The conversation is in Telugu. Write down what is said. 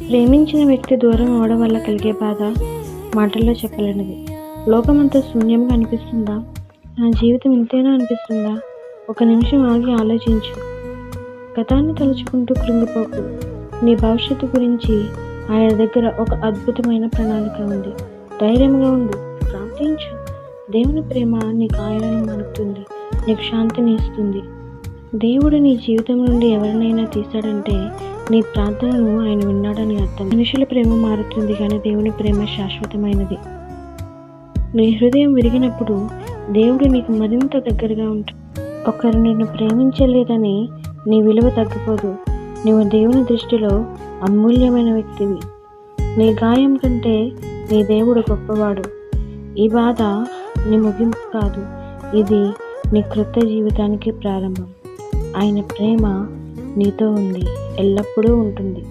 ప్రేమించిన వ్యక్తి దూరం అవడం వల్ల కలిగే బాధ మాటల్లో చెప్పలేనిది. లోకమంతా శూన్యంగా అనిపిస్తుందా? నా జీవితం ఇంతేనా అనిపిస్తుందా? ఒక నిమిషం ఆగి ఆలోచించు. గతాన్ని తలుచుకుంటూ కృంగిపోకు. నీ భవిష్యత్తు గురించి ఆయన దగ్గర ఒక అద్భుతమైన ప్రణాళిక ఉంది. ధైర్యంగా ఉండు, ప్రార్థించు. దేవుని ప్రేమ నీకు ఆయనను మనుపుతుంది, నీకు శాంతిని ఇస్తుంది. దేవుడు నీ జీవితం నుండి ఎవరినైనా తీశాడంటే నీ ప్రార్థనను ఆయన విన్నాడని అర్థం. మనుషుల ప్రేమ మారుతుంది, కానీ దేవుని ప్రేమ శాశ్వతమైనది. నీ హృదయం విరిగినప్పుడు దేవుడు నీకు మరింత దగ్గరగా ఉంటాడు. ఒకరు నిన్ను ప్రేమించలేదని నీ విలువ తగ్గిపోదు. నువ్వు దేవుని దృష్టిలో అమూల్యమైన వ్యక్తివి. నీ గాయం కంటే నీ దేవుడు గొప్పవాడు. ఈ బాధ నీ ముగింపు కాదు, ఇది నీ క్రొత్త జీవితానికి ప్రారంభం. ఆయన ప్రేమ నీతో ఉంది, ఎల్లప్పుడూ ఉంటుంది.